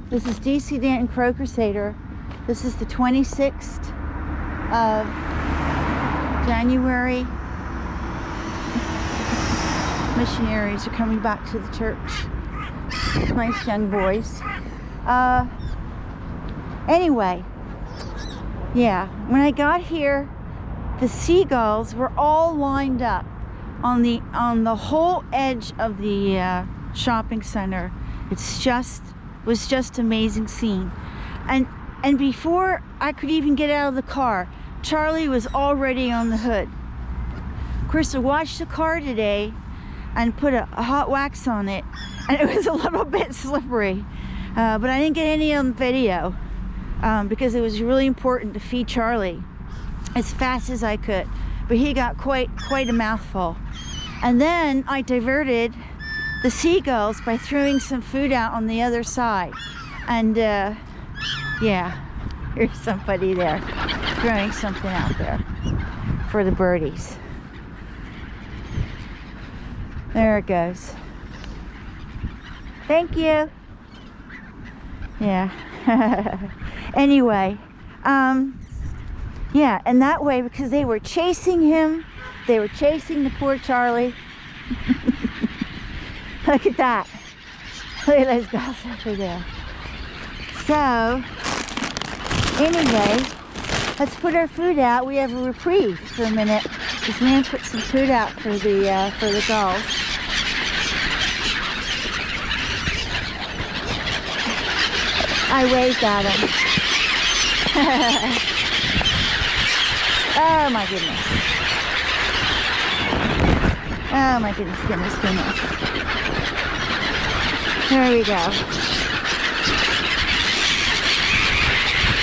This is DC Danton Crow Crusader. This is the 26th of January. Missionaries are coming back to the church. Nice young boys. Anyway, yeah, when I got here, the seagulls were all lined up on the whole edge of the shopping center. Was just amazing scene. And before I could even get out of the car, Charlie was already on the hood. Of course, I washed the car today and put a hot wax on it, and it was a little bit slippery, but I didn't get any on video because it was really important to feed Charlie as fast as I could, but he got quite a mouthful. And then I diverted the seagulls by throwing some food out on the other side, and yeah, here's somebody there throwing something out there for the birdies. There it goes. Thank you. Yeah. Anyway, yeah, and that way, because they were chasing him, they were chasing the poor Charlie. Look at that. Look at those gulls over there. So, anyway, let's put our food out. We have a reprieve for a minute. This man put some food out for the gulls. I waved at him. Oh my goodness. Oh my goodness. There we go.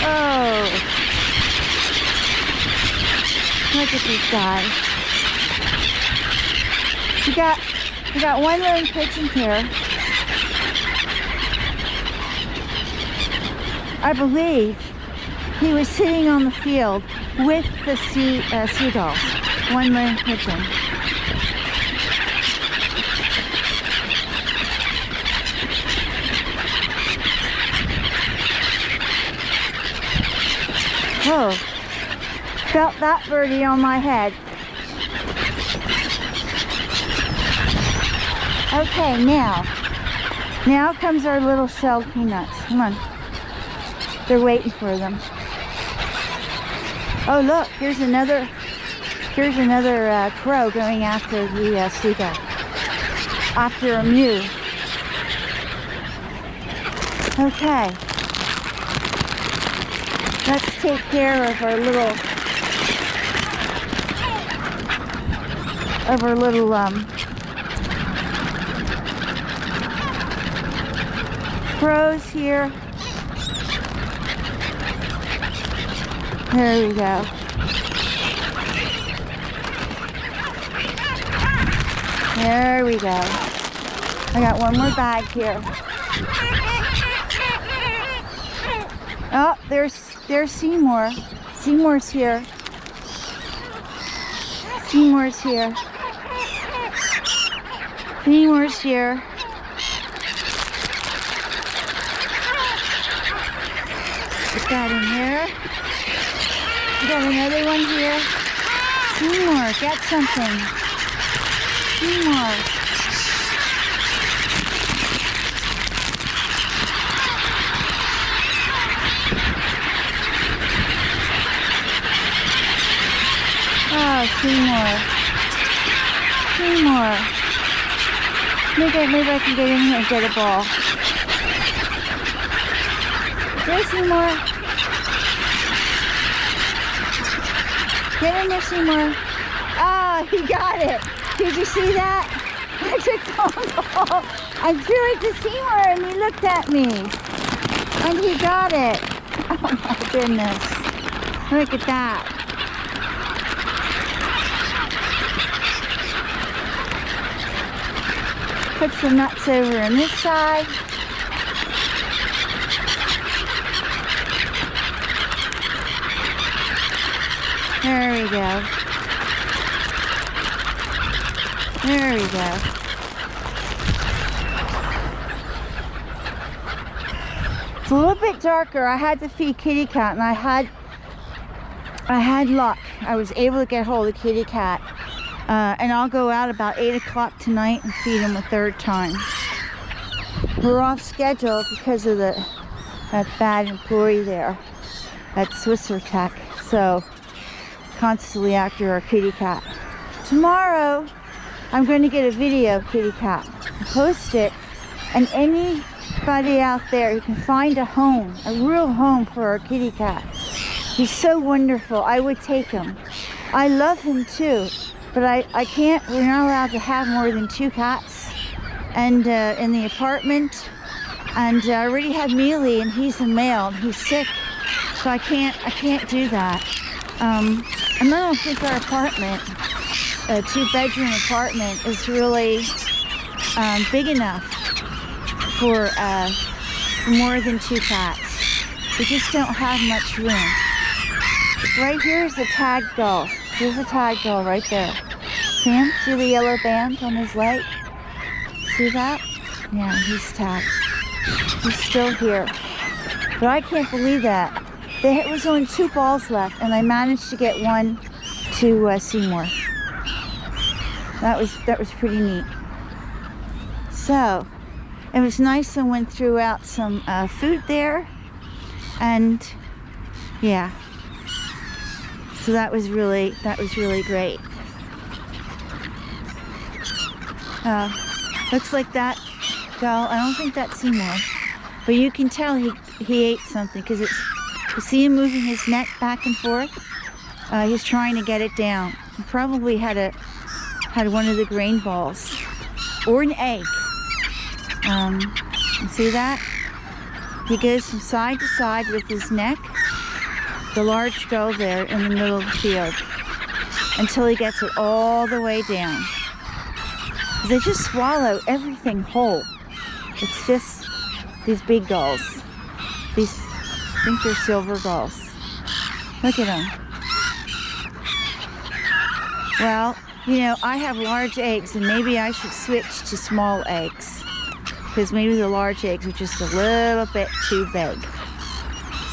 Oh, look at these guys. We got one lone pigeon here. I believe he was sitting on the field with the seagulls. One lone pigeon. Oh, felt that birdie on my head. Okay, now comes our little shelled peanuts. Come on. They're waiting for them. Oh look, here's another crow going after the seagull. After a mew. Okay. Let's take care of our little crows here. There we go. There we go. I got one more bag here. Oh, there's Seymour. Seymour's here. Seymour's here. Seymour's here. Put that in there. We got another one here. Seymour, get something. Seymour. Oh, Seymour. Seymour. Maybe I can get in here and get a ball. There's Seymour. Get in there, Seymour. Oh, he got it. Did you see that? I took the ball. I threw it to Seymour and he looked at me. And he got it. Oh my goodness. Look at that. Put some nuts over on this side. There we go. There we go. bit darker, I had to feed kitty cat, and I had luck. I was able to get hold of kitty cat, and I'll go out about 8 o'clock tonight and feed him a third time. We're off schedule because of that bad employee there at Swisser Tech, so constantly after our kitty cat. Tomorrow I'm going to get a video of kitty cat and post it, and anybody out there who can find a home, a real home for our kitty cat. He's so wonderful. I would take him. I love him too, but I can't, we're not allowed to have more than 2 cats and in the apartment, and I already have Miele, and he's a male and he's sick, so I can't do that. And I don't think our apartment, a 2-bedroom apartment, is really big enough for more than 2 cats. We just don't have much room. Right here is a tag gull. There's a tag gull right there. See him? See the yellow band on his leg? See that? Yeah, he's tagged. He's still here. But I can't believe that. There was only 2 balls left, and I managed to get one to Seymour. That was pretty neat. So it was nice. Someone threw out some food there, and yeah. So that was really great. Looks like that gull. I don't think that's Seymour, but you can tell he ate something, because you see him moving his neck back and forth. He's trying to get it down. He probably had one of the grain balls or an egg. You see that? He goes from side to side with his neck, the large gull there in the middle of the field, until he gets it all the way down. They just swallow everything whole. It's just these big gulls. I think they're silver gulls. Look at them. Well, you know, I have large eggs, and maybe I should switch to small eggs, because maybe the large eggs are just a little bit too big.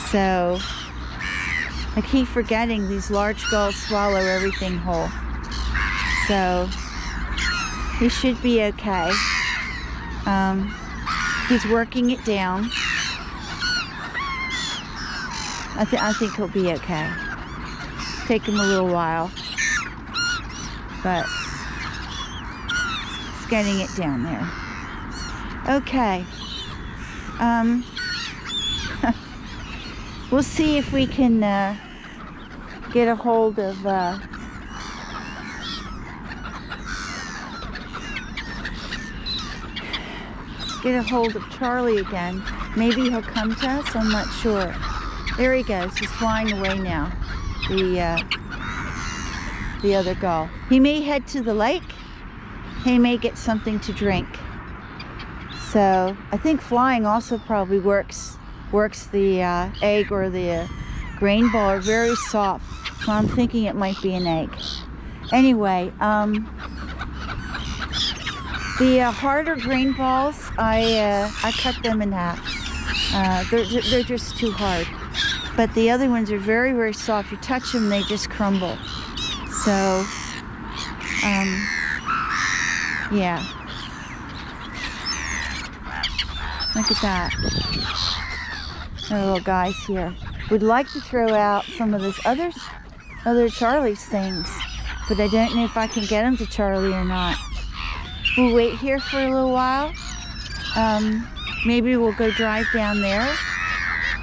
So I keep forgetting these large gulls swallow everything whole. So he should be okay. He's working it down. I think he'll be okay. Take him a little while, but it's getting it down there. Okay. We'll see if we can get a hold of Charlie again. Maybe he'll come to us. I'm not sure. There he goes. He's flying away now. The other gull. He may head to the lake. He may get something to drink. So I think flying also probably works the egg or the grain ball are very soft. So I'm thinking it might be an egg. Anyway, the harder grain balls, I cut them in half. They're just too hard. But the other ones are very, very soft. You touch them, they just crumble. So, yeah. Look at that. The little guys here. Would like to throw out some of this other Charlie's things, but I don't know if I can get them to Charlie or not. We'll wait here for a little while. Maybe we'll go drive down there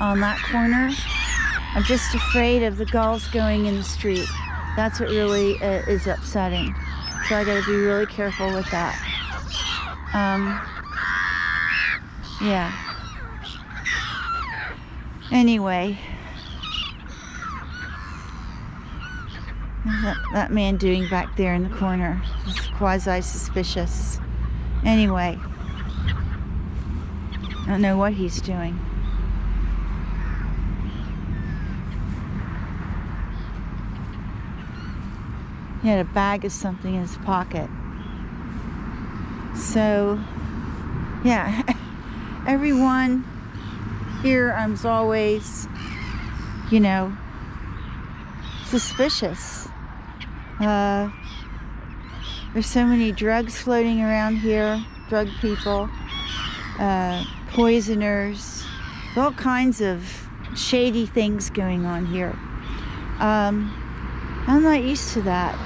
on that corner. I'm just afraid of the gulls going in the street. That's what really is upsetting. So I gotta be really careful with that. Yeah. Anyway. What's that man doing back there in the corner? It's quasi-suspicious. Anyway. I don't know what he's doing. He had a bag of something in his pocket. So, yeah, everyone here I'm always, you know, suspicious. There's so many drugs floating around here, drug people, poisoners, all kinds of shady things going on here. I'm not used to that.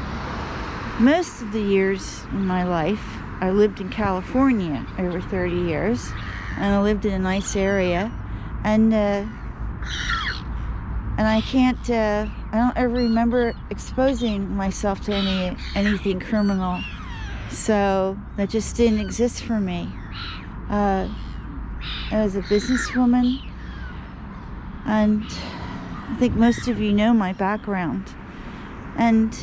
Most of the years in my life, I lived in California over 30 years, and I lived in a nice area, and I can't, I don't ever remember exposing myself to anything criminal, so that just didn't exist for me. As a businesswoman, and I think most of you know my background, and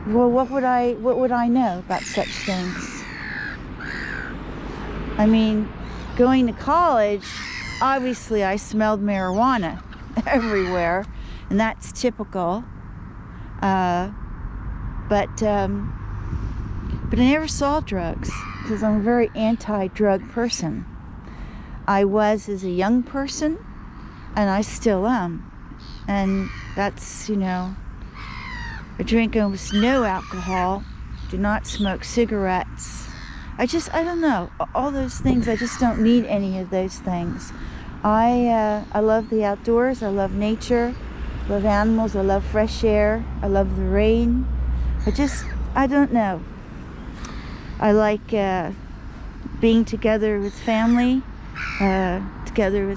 well, what would I know about such things? I mean, going to college, obviously I smelled marijuana everywhere, and that's typical. But I never saw drugs because I'm a very anti-drug person. I was as a young person, and I still am. And that's, you know, I drink almost no alcohol, do not smoke cigarettes. I don't know, all those things, I just don't need any of those things. I love the outdoors, I love nature, I love animals, I love fresh air, I love the rain. I don't know. I like being together with family, together with